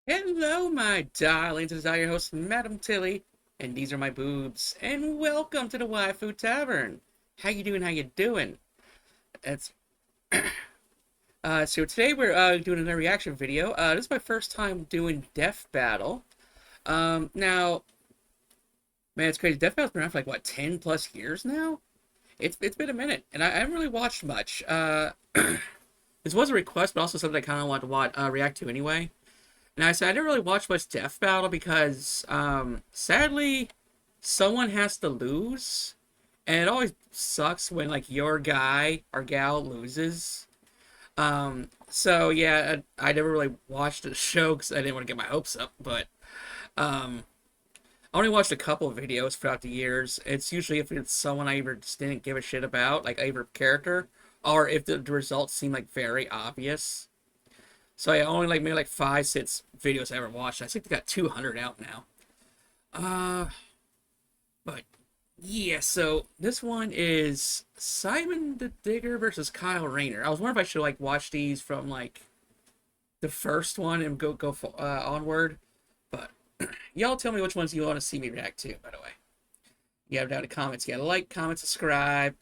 Hello, my darlings. This is your host, Madam Tilly, and these are my boobs. And welcome to the Waifu Tavern. How you doing? How you doing? That's so today we're doing another reaction video. This is my first time doing Death Battle. Now, man, it's crazy. Death Battle's been around for like what, 10 plus years now? It's been a minute, and I haven't really watched much. This was a request, but also something I kind of want to react to anyway. And I said I didn't really watch much Death Battle because, sadly, someone has to lose, and it always sucks when like your guy or gal loses. So yeah, I never really watched the show because I didn't want to get my hopes up. But I only watched a couple of videos throughout the years. It's usually if it's someone I either just didn't give a shit about, like either character, or if the results seem like very obvious. So yeah, only like maybe like 5, 6 videos I ever watched. I think they got 200 out now. But yeah, so this one is Simon the Digger versus Kyle Rayner. I was wondering if I should like watch these from like the first one and go onward. But y'all tell me which ones you want to see me react to. By the way, you have down in the comments. You gotta like, comment, subscribe,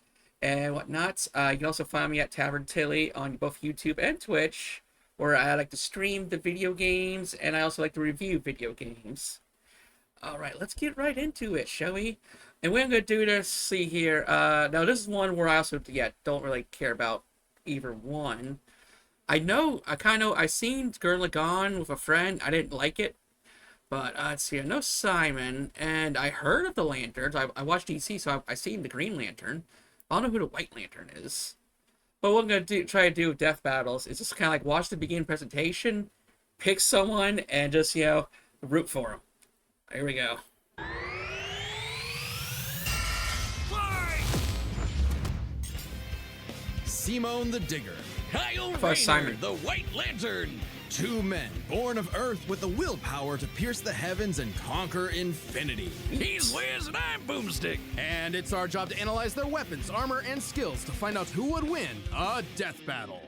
and whatnot. You can also find me at Tavern Tilly on both YouTube and Twitch, where I like to stream the video games, and I also like to review video games. Alright, let's get right into it, shall we? And we're going to do this, see here, now this is one where I also, don't really care about either one. I kind of know, I seen Gurren Lagann with a friend, I didn't like it, but, let's see, I know Simon, and I heard of the Lanterns, I watched DC, so I seen the Green Lantern. I don't know who the White Lantern is. But what I'm going to try to do with Death Battles is just kind of like watch the beginning presentation, pick someone, and just, root for them. Here we go. Simon the Digger, Kyle thought Rayner, Simon. the White Lantern. two men born of Earth with the willpower to pierce the heavens and conquer infinity. He's Wiz and I'm Boomstick. And it's our job to analyze their weapons, armor, and skills to find out who would win a death battle.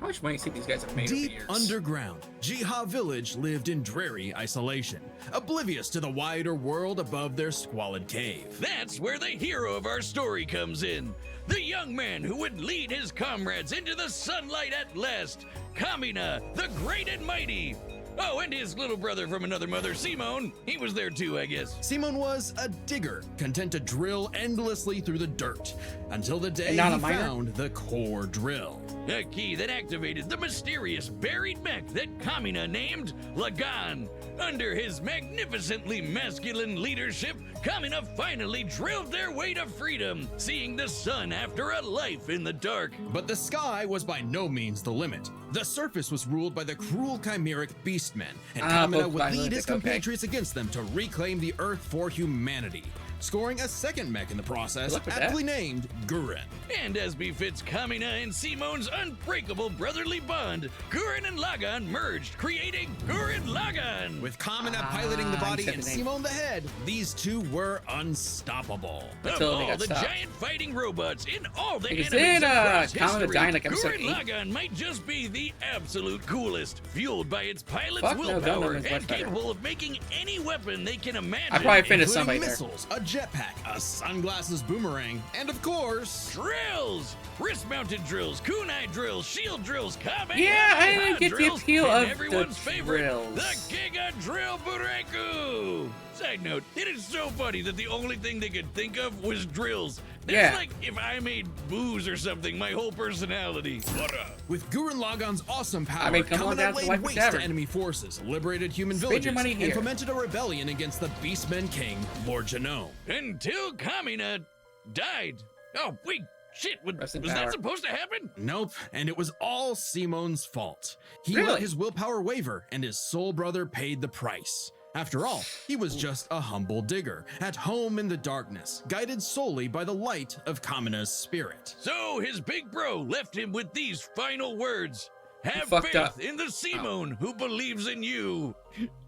How much money do you think these guys have made over the Deep years? underground, Jiha Village lived in dreary isolation, oblivious to the wider world above their squalid cave. That's where the hero of our story comes in. The young man who would lead his comrades into the sunlight at last. Kamina, the great and mighty. Oh, and his little brother from another mother, Simon. He was there too, I guess. Simon was a digger, content to drill endlessly through the dirt, until the day And he not a miner? found the core drill. A key that activated the mysterious buried mech that Kamina named Lagan. Under his magnificently masculine leadership, Kamina finally drilled their way to freedom, seeing the sun after a life in the dark. But the sky was by no means the limit. The surface was ruled by the cruel chimeric beastmen, and Kamina both would by lead his Olympic, okay. compatriots against them to reclaim the Earth for humanity, scoring a second mech in the process, Look at that. aptly named Gurren. And as befits Kamina and Simon's unbreakable brotherly bond, Gurren and Lagan merged, creating Gurren Lagan. With Kamina piloting the body he said and the name. Simon the head, these two were unstoppable. Of Until they all got the stopped. giant fighting robots in all the Because animes then, across Kamina history, died like episode Gurren 8. Lagan might just be the absolute coolest, fueled by its pilot's Fuck no, willpower Gundam is much and better. capable of making any weapon they can imagine. I probably finished Including somebody there. missiles, a jetpack, a sunglasses boomerang, and of course, Drills! Wrist-mounted drills, kunai drills, shield drills, Kamehameha Yeah, I didn't get the drills, appeal and of everyone's the favorite, drills. the Giga Drill Bureku! Side note, it is so funny that the only thing they could think of was drills. That's Yeah. like if I made booze or something, my whole personality. What up? with Gurren Lagan's awesome power, come on Kamina down to laid Waifu waste Tavern. to enemy forces, liberated human Spend villages, your money and here. fomented a rebellion against the Beastmen King, Lord Genome. Until Kamina died. Oh, wait, shit, was Rest in that power. supposed to happen? Nope, and it was all Simon's fault. He Really? let his willpower waver, and his soul brother paid the price. After all, he was just a humble digger, at home in the darkness, guided solely by the light of Kamina's spirit. So his big bro left him with these final words. Have fucked faith up. in the Simon who believes in you.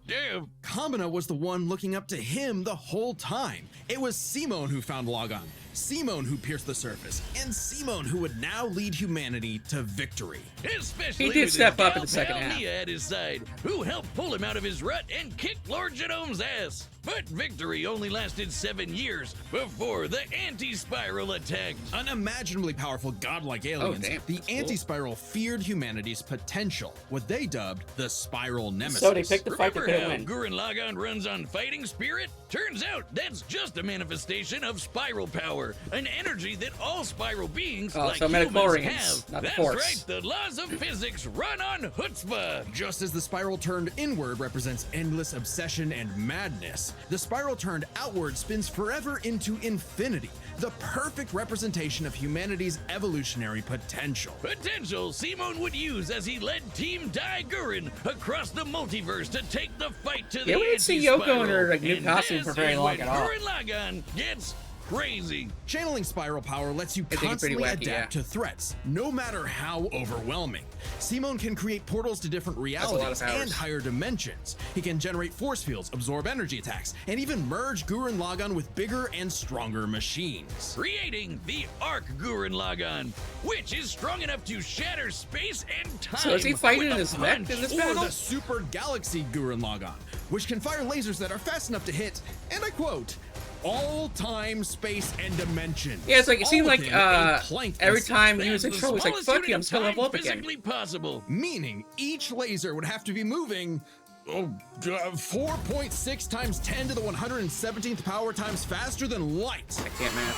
Damn. Kamina was the one looking up to him the whole time. It was Simon who found Lagan, Simone who pierced the surface, and Simone who would now lead humanity to victory. Especially He did with step his up in gal the second pal half. Nia at his side, who helped pull him out of his rut and kicked Lord Genome's ass. But victory only lasted 7 years before the anti-spiral attacked. Unimaginably powerful godlike aliens, damn, the that's cool. anti-spiral feared humanity's potential, what they dubbed the spiral nemesis. So they picked the fight to Remember how win. Gurren Lagann runs on fighting spirit? Turns out that's just a manifestation of spiral power, an energy that all spiral beings like so humans midichlorians, have. not the That's Force. right, the laws of physics run on chutzpah. Just as the spiral turned inward represents endless obsession and madness, the spiral turned outward spins forever into infinity, the perfect representation of humanity's evolutionary potential. Potential Simon would use as he led Team Dai Gurren across the multiverse to take the fight to the Yeah, we didn't see Yoko in her, like, new And costume this for very is long when at all. Gurren Lagann gets crazy. Channeling spiral power lets you It's pretty constantly wacky, adapt yeah. to threats, no matter how overwhelming. Simone can create portals to different a lot of realities powers. and higher dimensions. He can generate force fields, absorb energy attacks, and even merge Gurren Lagann with bigger and stronger machines. Creating the Arc Gurren Lagann, which is strong enough to shatter space and time. So is he fighting with in a his mech punch. in this Or battle? the Super Galaxy Gurren Lagann, which can fire lasers that are fast enough to hit, and I quote, all time, space, and dimension. Yeah, it's like it All seemed like within a planck every of time size. he was in That's trouble, he's the like, smallest "Fuck unit you, I'm of just gonna time level up again." physically possible. Meaning each laser would have to be moving 4.6 times 10 to the 117th power times faster than light. I can't math.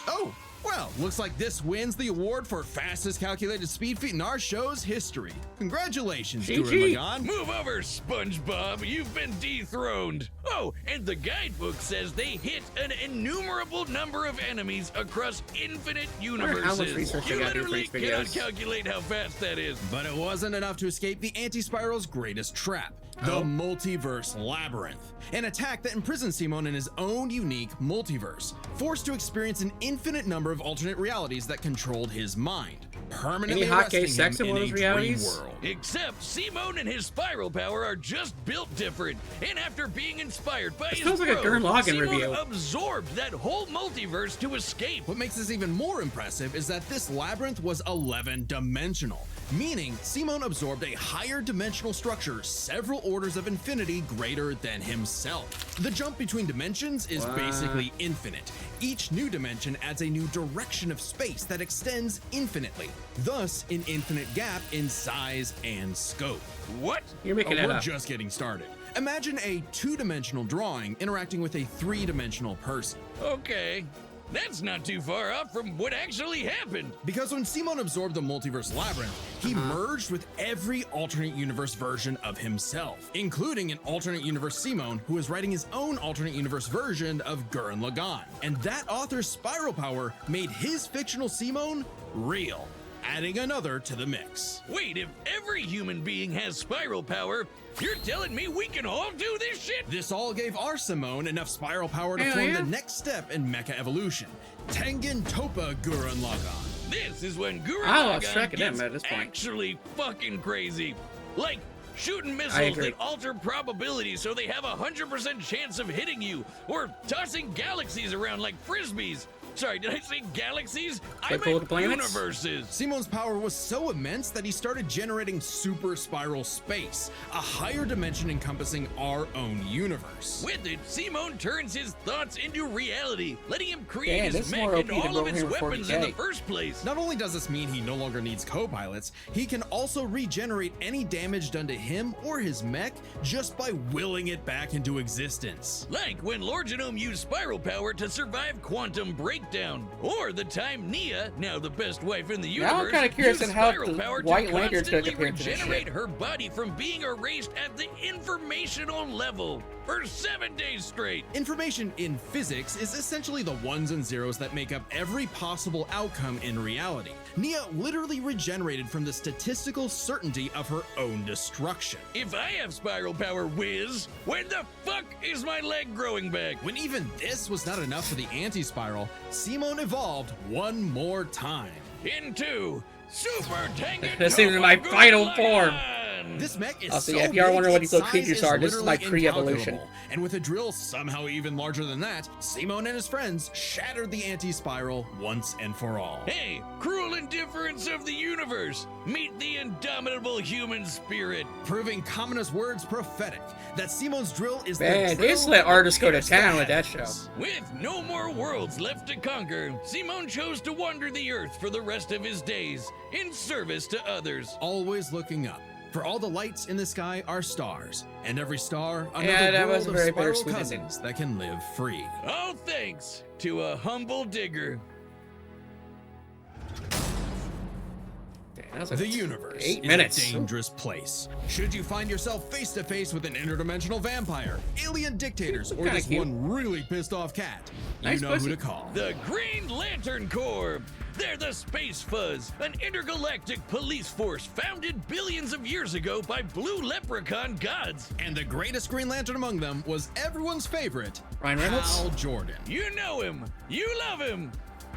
Oh, well, looks like this wins the award for fastest calculated speed feat in our show's history. Congratulations, GG. Gurren Lagann. Move over, SpongeBob. You've been dethroned. Oh, and the guidebook says they hit an innumerable number of enemies across infinite wonder how much universes. research they You gotta do for literally these cannot videos. calculate how fast that is. But it wasn't enough to escape the anti-spiral's greatest trap, the multiverse labyrinth. An attack that imprisons Simon in his own unique multiverse, forced to experience an infinite number of alternate realities that controlled his mind, permanently Any hot arresting gay sex him in one in of a those dream realities? world. Except Simone and his spiral power are just built different. And after being inspired by his feels like a bro, Gurren Lagann Simone review. absorbed that whole multiverse to escape. What makes this even more impressive is that this labyrinth was 11-dimensional, meaning Simone absorbed a higher dimensional structure several orders of infinity greater than himself. The jump between dimensions is basically infinite. Each new dimension adds a new direction of space that extends infinitely, thus an infinite gap in size and scope. What? You're making that We're up. just getting started. Imagine a 2-dimensional drawing interacting with a 3-dimensional person. Okay. That's not too far off from what actually happened. Because when Simon absorbed the multiverse labyrinth, he merged with every alternate universe version of himself, including an alternate universe Simon who is writing his own alternate universe version of Gurren Lagann. And that author's spiral power made his fictional Simon real, adding another to the mix. Wait, if every human being has spiral power, you're telling me we can all do this shit? This all gave our Simone enough spiral power to Hell form yeah. the next step in mecha evolution, Tengen Toppa Gurren Lagann. This is when Gurren I lost Lagann track of them gets at this point. actually fucking crazy. Like shooting I missiles agree. that alter probability so they have a 100% chance of hitting you, or tossing galaxies around like frisbees. Sorry, did I say galaxies? I Like little meant planets? universes. Simon's power was so immense that he started generating super spiral space, a higher dimension encompassing our own universe. With it, Simone turns his thoughts into reality, letting him create Damn, this his is mech more and OP than all of Broken its Hammer weapons in the 40K. first place. Not only does this mean he no longer needs co-pilots, he can also regenerate any damage done to him or his mech just by willing it back into existence. Like when Lord Genome used spiral power to survive quantum breakdown, or the time Nia, now the best wife in the universe, Now I'm kinda curious used on how spiral the power White to Lantern's gonna constantly compare to this regenerate shit. her body from being erased at the informational level for 7 days straight. Information in physics is essentially the ones and zeros that make up every possible outcome in reality. Nia literally regenerated from the statistical certainty of her own destruction. If I have spiral power, whiz, when the fuck is my leg growing back? When even this was not enough for the anti-spiral, Simone evolved one more time. Into Super Tengen This is my Toppa final Gurren form. Lagann! Lagan. This mech is So so yeah, if you are wondering what big, these little its creatures size are, is this is my literally pre-evolution. incalculable. And with a drill somehow even larger than that, Simone and his friends shattered the anti-spiral once and for all. Hey, cruel indifference of the universe. Meet the indomitable human spirit. Proving Kamina's words prophetic, that Simone's drill is Man, the they just drill let artists go to pierce the town with that show. heavens. With no more worlds left to conquer, Simone chose to wander the earth for the rest of his days, in service to others. Always looking up. For all the lights in the sky are stars, and every star another Yeah, that world was a of very spiral bittersweet cousins that can live free. All thanks to a humble digger. That was like The universe 8 is minutes. a dangerous place. Should you find yourself face to face with an interdimensional vampire, alien dictators, or Kinda this cute. one really pissed off cat, Nice you know pussy. who to call. The Green Lantern Corps. They're the Space Fuzz, an intergalactic police force founded billions of years ago by blue leprechaun gods. And the greatest Green Lantern among them was everyone's favorite, Ryan Reynolds? Hal Jordan. You know him, you love him,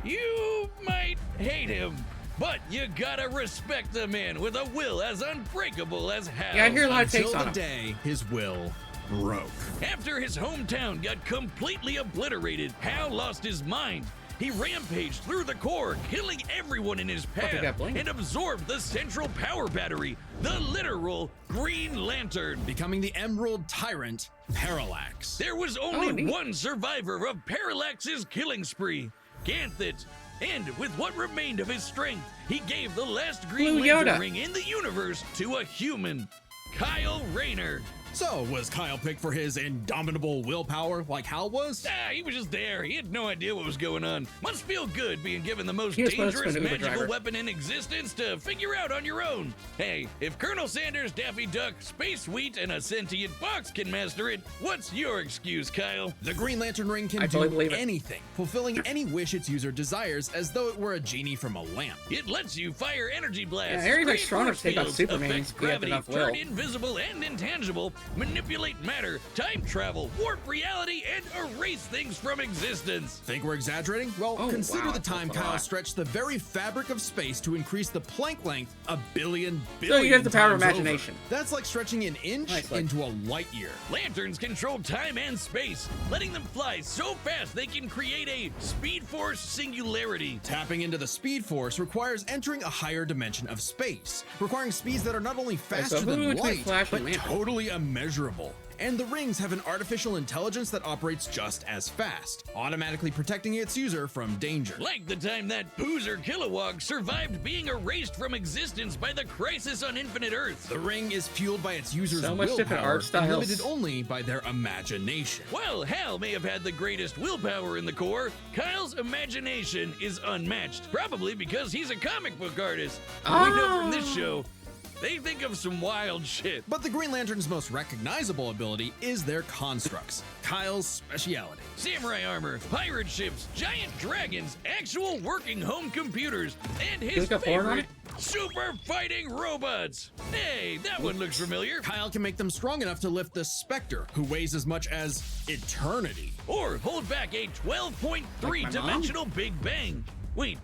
you might hate him, but you gotta respect the man with a will as unbreakable as Hal's. Yeah, I hear a lot of takes Until on the him. day his will broke. After his hometown got completely obliterated, Hal lost his mind. He rampaged through the core, killing everyone in his he got path, blamed. and absorbed the central power battery, the literal Green Lantern. Becoming the Emerald Tyrant, Parallax. There was Oh, only neat. one survivor of Parallax's killing spree, Ganthet. And with what remained of his strength, he gave the last Green Blue Lantern Yoda. ring in the universe to a human, Kyle Rayner. So, was Kyle picked for his indomitable willpower like Hal was? He was just there. He had no idea what was going on. Must feel good being given the most He was supposed to dangerous be an Uber magical driver. weapon in existence to figure out on your own. Hey, if Colonel Sanders, Daffy Duck, Space Wheat, and a sentient box can master it, what's your excuse, Kyle? The Green Lantern ring can I totally do believe it. anything, fulfilling any wish its user desires as though it were a genie from a lamp. It lets you fire energy blasts, Yeah, Harry's, like, create strong enough force to take on fields, Superman affect if he had gravity, enough will. turn invisible and intangible, manipulate matter, time travel, warp reality, and erase things from existence. Think we're exaggerating? Well, Oh, consider wow, the that's time a Kyle lot. stretched the very fabric of space to increase the Planck length a billion So he has the power of times over. imagination. That's like stretching an inch Nice, like- into a light year. Lanterns control time and space, letting them fly so fast they can create a Speed Force singularity. Tapping into the Speed Force requires entering a higher dimension of space, requiring speeds that are not only faster who than would be light, Flash but and Lantern? totally immeasurable. And the rings have an artificial intelligence that operates just as fast, automatically protecting its user from danger. Like the time that Poozer Kilowog survived being erased from existence by the Crisis on Infinite Earth. The ring is fueled by its user's So much different willpower art and styles. limited only by their imagination. While Hal may have had the greatest willpower in the Corps, Kyle's imagination is unmatched, probably because he's a comic book artist. We know from this show, they think of some wild shit. But the Green Lantern's most recognizable ability is their constructs, Kyle's speciality. Samurai armor, pirate ships, giant dragons, actual working home computers, and his He's got porn on favorite, super fighting robots. Hey, that one looks familiar. Kyle can make them strong enough to lift the Spectre, who weighs as much as eternity. Or hold back a 12.3 Like my mom? dimensional Big Bang. Wait,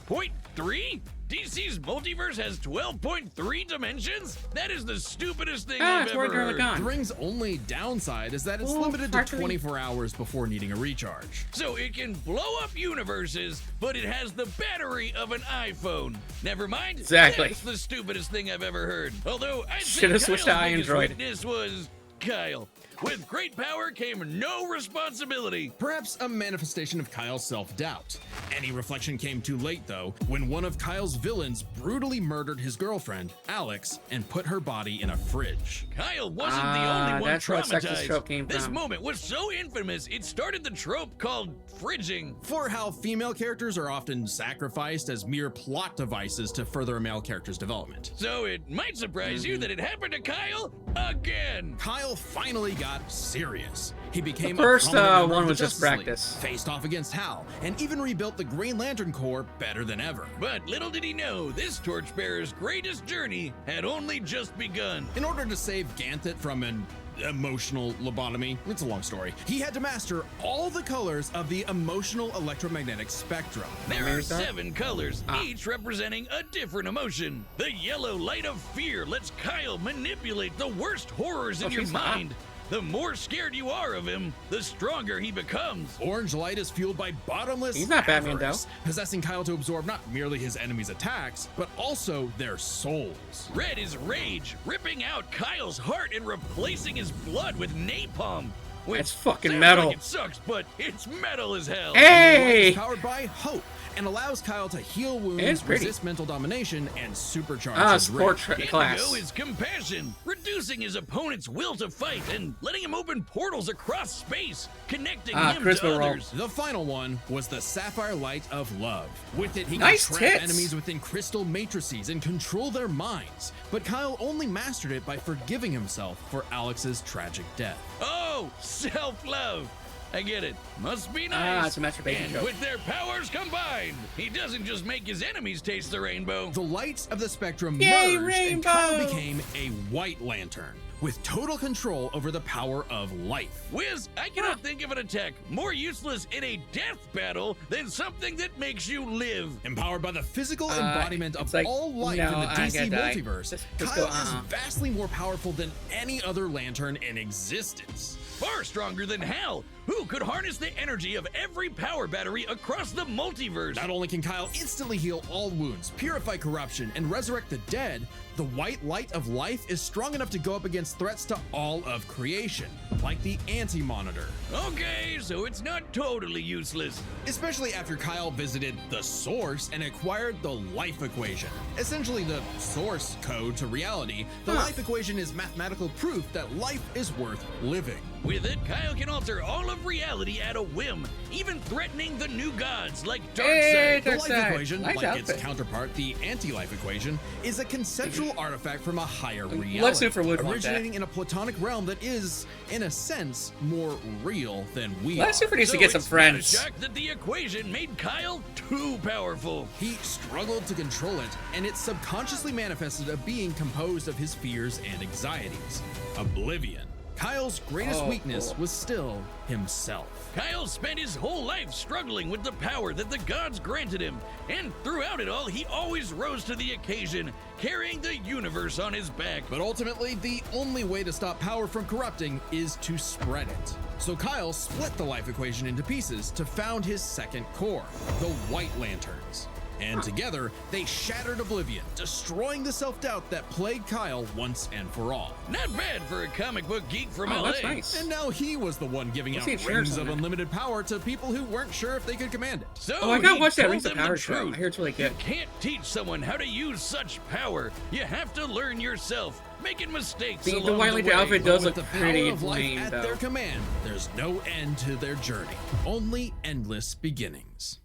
0.3? DC's multiverse has 12.3 dimensions? That is the stupidest thing I've That's where ever they're heard. gone. The ring's only downside is that it's Well, limited to actually- 24 hours before needing a recharge. So it can blow up universes, but it has the battery of an iPhone. Never mind. Exactly. That's the stupidest thing I've ever heard. Although I'd say Should've Kyle's switched to biggest iAndroid. weakness was Kyle. With great power came no responsibility. Perhaps a manifestation of Kyle's self-doubt. Any reflection came too late, though, when one of Kyle's villains brutally murdered his girlfriend, Alex, and put her body in a fridge. Kyle wasn't the only one that's where sexist traumatized. trope came This from. moment was so infamous, it started the trope called fridging. For how female characters are often sacrificed as mere plot devices to further a male character's development. So it might surprise you that it happened to Kyle again. Kyle finally got serious. He became The first, a prominent member one of the was just Justice League, practice. faced off against Hal, and even rebuilt the Green Lantern Corps better than ever. But little did he know, this torchbearer's greatest journey had only just begun. In order to save Ganthet from an emotional lobotomy. It's a long story. He had to master all the colors of the emotional electromagnetic spectrum. There Maybe are so? 7 colors, each representing a different emotion. The yellow light of fear lets Kyle manipulate the worst horrors in your she's hot. mind. The more scared you are of him, the stronger he becomes. Orange light is fueled by bottomless He's not Batman, avarice, possessing Kyle to absorb not merely his enemies' attacks, but also their souls. Red is rage, ripping out Kyle's heart and replacing his blood with napalm. Which That's fucking sounds metal. Like it sucks, but it's metal as hell. Blue light Hey! is powered by hope and allows Kyle to heal It's wounds, pretty. resist mental domination, and supercharge Ah, his support rage. Indigo class. is compassion, reducing his opponent's will to fight and letting him open portals across space, connecting him charisma to roll. others. The final one was the Sapphire Light of Love. With it, he Nice can trap tits. enemies within crystal matrices and control their minds. But Kyle only mastered it by forgiving himself for Alex's tragic death. Oh, self-love. I get it. Must be nice. It's a masturbation and joke. with their powers combined, he doesn't just make his enemies taste the rainbow. The lights of the spectrum Yay, merged, and Kyle rainbow! became a White Lantern with total control over the power of life. Wiz, I cannot think of an attack more useless in a death battle than something that makes you live. Empowered by the physical embodiment of it's like, all life no, in the I DC gotta die. multiverse, Just Kyle go, is vastly more powerful than any other lantern in existence. Far stronger than Hal, who could harness the energy of every power battery across the multiverse. Not only can Kyle instantly heal all wounds, purify corruption, and resurrect the dead, the white light of life is strong enough to go up against threats to all of creation, like the Anti-Monitor. Okay, so it's not totally useless. Especially after Kyle visited the Source and acquired the life equation. Essentially the source code to reality, the life equation is mathematical proof that life is worth living. With it, Kyle can alter all of reality at a whim, even threatening the new gods like Hey, Darkseid. The Dark life side. equation, Nice like its outfit. counterpart, the anti-life equation, is a conceptual artifact from a higher reality, Lex Luthor would want that. originating in a platonic realm that is, in a sense, more real than we Lex are. Luthor needs to So get some it's friends. not a shock that the equation made Kyle too powerful. He struggled to control it, and it subconsciously manifested a being composed of his fears and anxieties. Oblivion. Kyle's greatest Oh, weakness cool. was still himself. Kyle spent his whole life struggling with the power that the gods granted him, and throughout it all, he always rose to the occasion, carrying the universe on his back. But ultimately, the only way to stop power from corrupting is to spread it. So Kyle split the life equation into pieces to found his second core, the White Lanterns. And together, they shattered Oblivion, destroying the self-doubt that plagued Kyle once and for all. Not bad for a comic book geek from Oh, LA. that's nice. And now he was the one giving What's out the insurance rings on of that? unlimited power to people who weren't sure if they could command it. So Oh, I gotta he watch that told Rings of them the Power show. truth. I hear it's really good. You can't teach someone how to use such power. You have to learn yourself, making mistakes The along White the Lantern way. outfit does With look the pretty power of life lame, at though. their command, there's no end to their journey, only endless beginnings.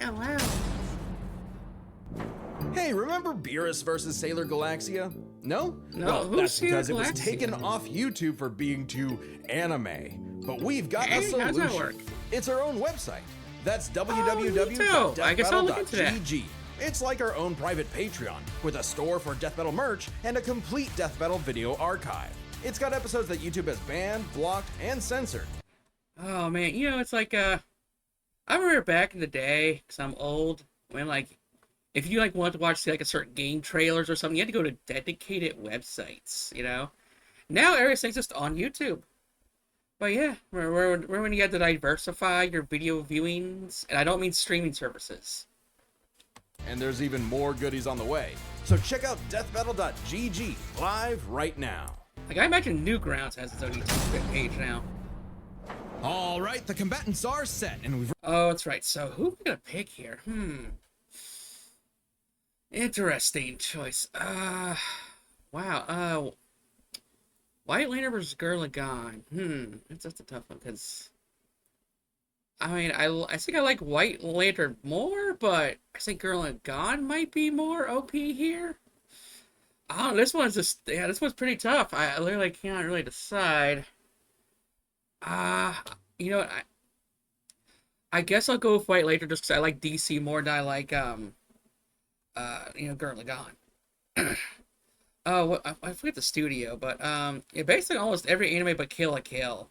Oh, wow. Hey, remember Beerus versus Sailor Galaxia? No? No, Well, who's that's because it Sailor was Galaxia? taken off YouTube for being too anime. But we've got Hey, a how's solution. that work? It's our own website. That's neat too. I guess I'll look into that. www.deathmetal.gg. It's like our own private Patreon, with a store for death metal merch and a complete death metal video archive. It's got episodes that YouTube has banned, blocked, and censored. Oh, man. You know, it's like, I remember back in the day, because I'm old, when, like, if you, like, wanted to watch, say, like, a certain game trailers or something, you had to go to dedicated websites, you know? Now, everything's just on YouTube. But, yeah, remember when you had to diversify your video viewings? And I don't mean streaming services. And there's even more goodies on the way. So check out deathmetal.gg live right now. Like, I imagine Newgrounds has its own YouTube page now. All right, the combatants are set, and we've Oh, that's right. So, who are we gonna pick here? Interesting choice. Wow. White Lantern versus Gurren Lagann. That's a tough one, because... I mean, I think I like White Lantern more, but I think Gurren Lagann might be more OP here. Oh, this one's this one's pretty tough. I literally can't really decide. You know what? I guess I'll go with White Lantern just because I like DC more than I like, Gurren Lagann. Oh, I forget the studio, but yeah, basically almost every anime but Kill la Kill.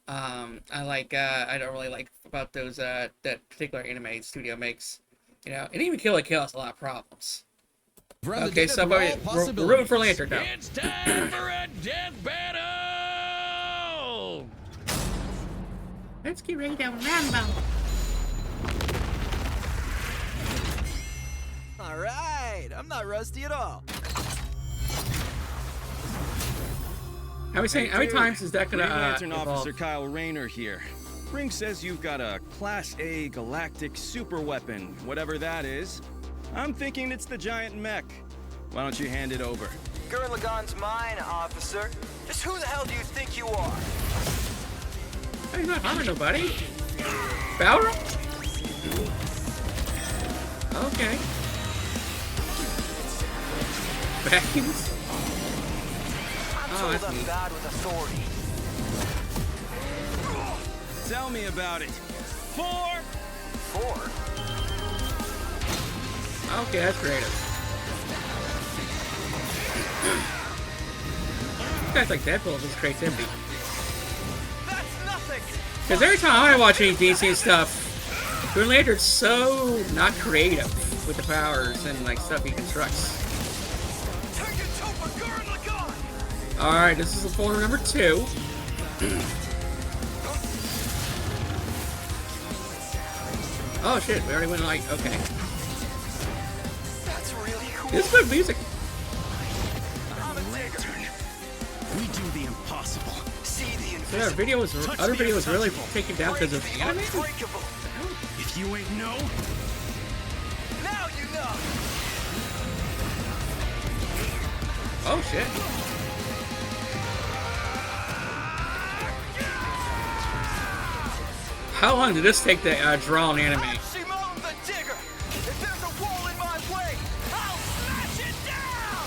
I like I don't really like about those that particular anime studio makes, you know, and even Kill la Kill has a lot of problems. Run the Okay, data so through all we're rooting for possibilities. Lantern now. It's time for a death battle! Let's get ready to rumble. All right, I'm not rusty at all. How many times is that gonna Green Lantern evolve? Officer Kyle Rayner here. Ring says you've got a Class A galactic super weapon, whatever that is. I'm thinking it's the giant mech. Why don't you hand it over? Gurren Lagann's mine, officer. Just who the hell do you think you are? He's not harming nobody. Bowser? Okay. Vacuums? I'm Oh, told that's I'm neat. bad with authority. Tell me about it. 4. Okay, that's creative. This guy's like Deadpool with his creativity. That's nothing. Because every time I watch any DC stuff, Green Lantern's so not creative with the powers and like stuff he constructs. Take it to Gurren Lagann. Alright, this is the folder number 2. Oh shit, we already went like, okay. That's really cool. This is good music. I'm a digger. We do the impossible. See the So invisible. that video was, other video was really taken down because of Break the anime? unbreakable. If you ain't know, Now you know. Oh shit. How long did this take to draw an anime? Simone the digger. If there's a wall in my way, I'll smash it down.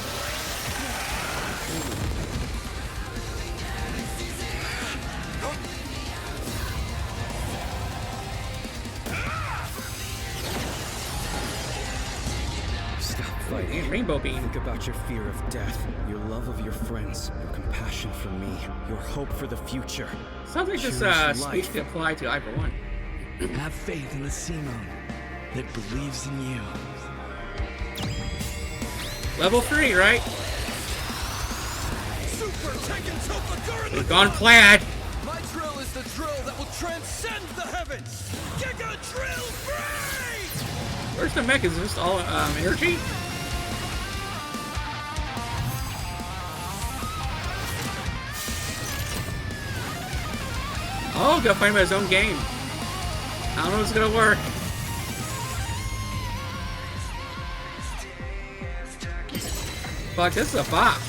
Stop Damn, fighting. Rainbow Beam. Think about your fear of death, your love of your friends, your compassion for me, your hope for the future. Sounds like this Choose speech life. could apply to either one. Have faith in the Simone that believes in you. Level 3, right? Super taking to Gurren We've gone plaid. My drill is the drill that will transcend the heavens. Giga drill free! Where's the mech? Is this all energy? Oh, gotta find him his own game. I don't know if it's gonna work. Fuck, this is a bop.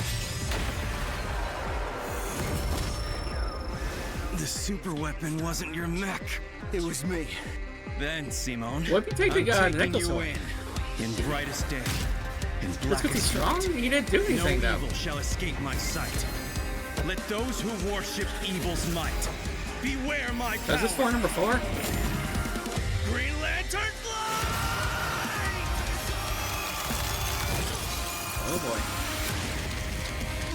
the super weapon wasn't your mech. It was me. Then, Simone, What if you take I'm the taking necklace you away? in brightest day, in That's blackest because he's strong? night. He didn't do No anything, though. evil shall escape my sight. Let those who worship evil's might beware my power. Is this for number 4? Green Lantern fly! Oh boy.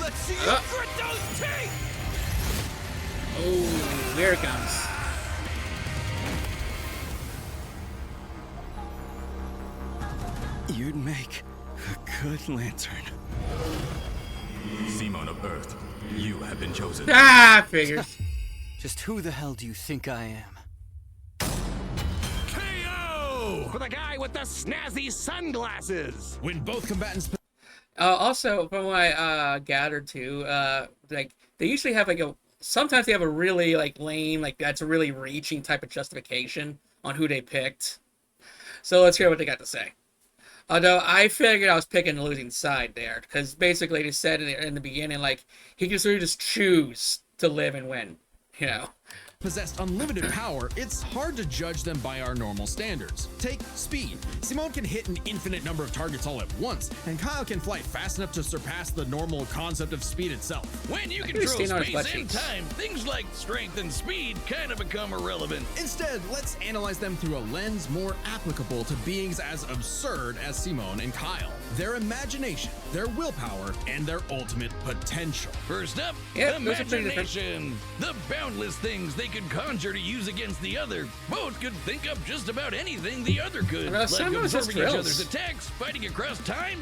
Let's see you grit those teeth! Oh, there it comes. You'd make a good lantern. Simon of Earth, you have been chosen. Ah, figures. Just who the hell do you think I am? KO! For the guy with the snazzy sunglasses! When both combatants Also, from what I gathered too, like they usually have like sometimes they have a really like lame, like that's a really reaching type of justification on who they picked. So let's hear what they got to say. Although I figured I was picking the losing side there, because basically they said in the beginning like he could sort of just choose to live and win, you know. Possessed unlimited power, it's hard to judge them by our normal standards. Take speed. Simone can hit an infinite number of targets all at once, and Kyle can fly fast enough to surpass the normal concept of speed itself. When you I control stand on his butt space and cheeks. time, things like strength and speed kind of become irrelevant. Instead, let's analyze them through a lens more applicable to beings as absurd as Simone and Kyle. Their imagination, their willpower, and their ultimate potential. First up, Yep, those are pretty different. imagination. The boundless things they could conjure to use against the other. Both could think up just about anything the other could. Well, Like some of us is absorbing each drills. other's attacks, fighting across time,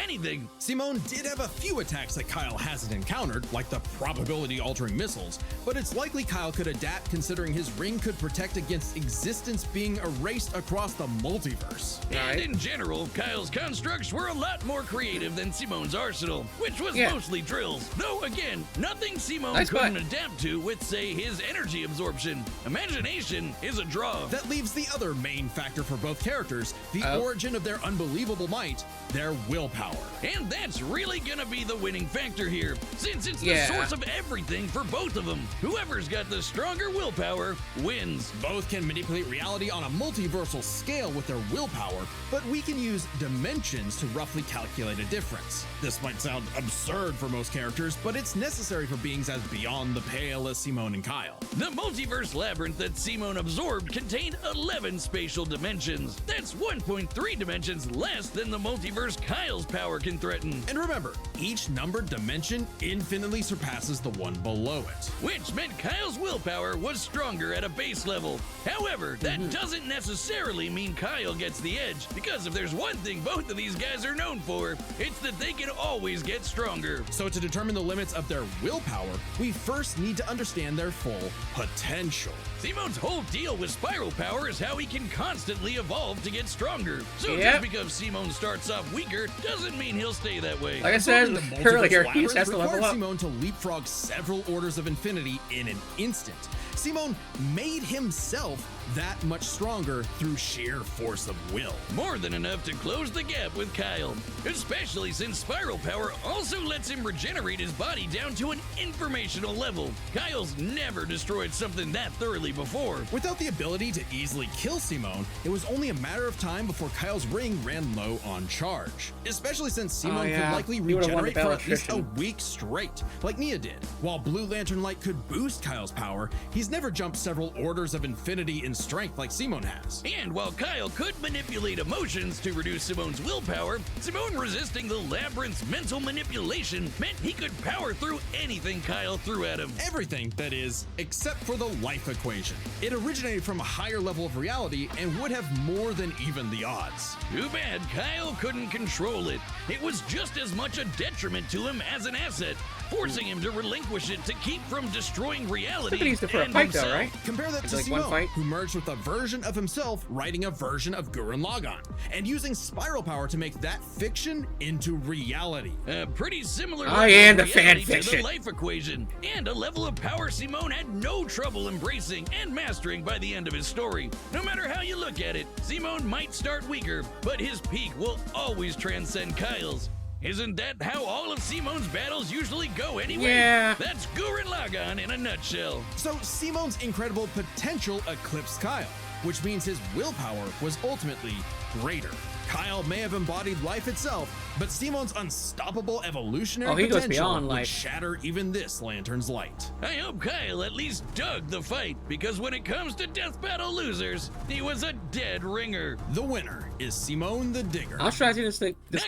anything. Simone did have a few attacks that Kyle hasn't encountered, like the probability-altering missiles, but it's likely Kyle could adapt considering his ring could protect against existence being erased across the multiverse. And Right. in general, Kyle's constructs were a lot more creative than Simone's arsenal, which was Yeah. mostly drills. Though, again, nothing Simone Nice couldn't butt. adapt to with, say, his energy absorption. Imagination is a draw. That leaves the other main factor for both characters, the Oh. origin of their unbelievable might, their willpower. And that's really gonna be the winning factor here, since it's Yeah. the source of everything for both of them. Whoever's got the stronger willpower wins. Both can manipulate reality on a multiversal scale with their willpower, but we can use dimensions to roughly calculate a difference. This might sound absurd for most characters, but it's necessary for beings as beyond the pale as Simone and Kyle. The multiverse labyrinth that Simone absorbed contained 11 spatial dimensions. That's 1.3 dimensions less than the multiverse Kyle's power can threaten. And remember, each numbered dimension infinitely surpasses the one below it. Which meant Kyle's willpower was stronger at a base level. However, that doesn't necessarily mean Kyle gets the edge, because if there's one thing both of these guys are known for, it's that they can always get stronger. So to determine the limits of their willpower, we first need to understand their full potential. Simone's whole deal with spiral power is how he can constantly evolve to get stronger. So Yep. just because Simone starts off weaker doesn't mean he'll stay that way. Like I said The multiverse earlier, he labyrinth just has to level required up. Simone to leapfrog several orders of infinity in an instant. Simone made himself that much stronger through sheer force of will. More than enough to close the gap with Kyle, especially since spiral power also lets him regenerate his body down to an informational level. Kyle's never destroyed something that thoroughly before. Without the ability to easily kill Simone, it was only a matter of time before Kyle's ring ran low on charge. Especially since Simone yeah. could likely He would've won the regenerate for battle at least a attrition. week straight, like Nia did. While Blue Lantern Light could boost Kyle's power, he's never jumped several orders of infinity in strength like Simone has. And while Kyle could manipulate emotions to reduce Simone's willpower, Simone resisting the labyrinth's mental manipulation meant he could power through anything Kyle threw at him. Everything, that is, except for the life equation. It originated from a higher level of reality and would have more than even the odds. Too bad Kyle couldn't control it. It was just as much a detriment to him as an asset, forcing him to relinquish it to keep from destroying reality. Somebody used it for a and fight though, himself. right? Compare that It's to like one Simone, fight. who merged with a version of himself writing a version of Gurren Lagann, and using spiral power to make that fiction into reality. A pretty similar I level am of the fan reality to fiction. the life equation, and a level of power Simone had no trouble embracing and mastering by the end of his story. No matter how you look at it, Simone might start weaker, but his peak will always transcend Kyle's. Isn't that how all of Simone's battles usually go anyway? Yeah. That's Gurren Lagann in a nutshell. So Simone's incredible potential eclipsed Kyle, which means his willpower was ultimately greater. Kyle may have embodied life itself, but Simone's unstoppable evolutionary He goes potential beyond would life. shatter even this lantern's light. I hope Kyle at least dug the fight, because when it comes to death battle losers, he was a dead ringer. The winner is Simone the Digger. I was trying to see this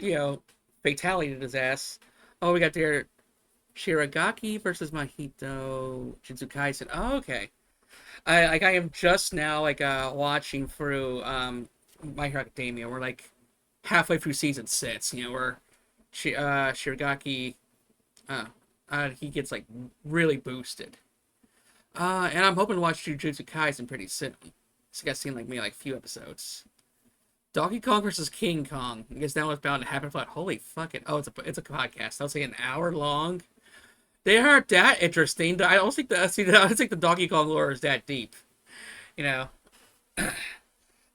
fatality to his ass. Oh, we got there Shiragaki versus Mahito Jujutsu Kaisen. Oh, okay. I am just now watching through My Hero Academia. We're like halfway through season 6. You know, where Shiragaki he gets like really boosted. And I'm hoping to watch Jujutsu Kaisen pretty soon. So I got seen maybe a few episodes. Donkey Kong versus King Kong. I guess that was bound to happen. I thought, holy fuck it. Oh, it's a podcast. I'll say an hour long. They aren't that interesting. I don't think the Donkey Kong lore is that deep. You know,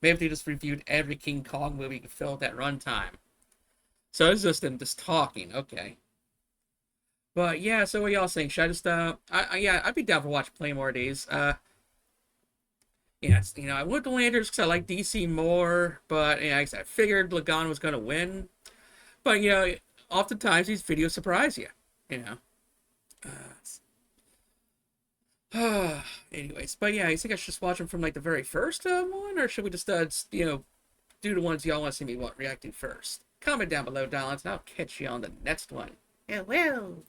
maybe if they just reviewed every King Kong movie to fill that runtime. So it's just them just talking. Okay. But yeah, so what y'all think? Should I just yeah, I'd be down for playing more of these. Yeah, I went to Landers because I like DC more, but yeah, I figured Lagan was gonna win. But oftentimes these videos surprise you. You know. Anyways, but yeah, you think I should just watch them from like the very first one, or should we just do the ones y'all want to see me react to first? Comment down below, darlings, and I'll catch you on the next one. Yeah, well.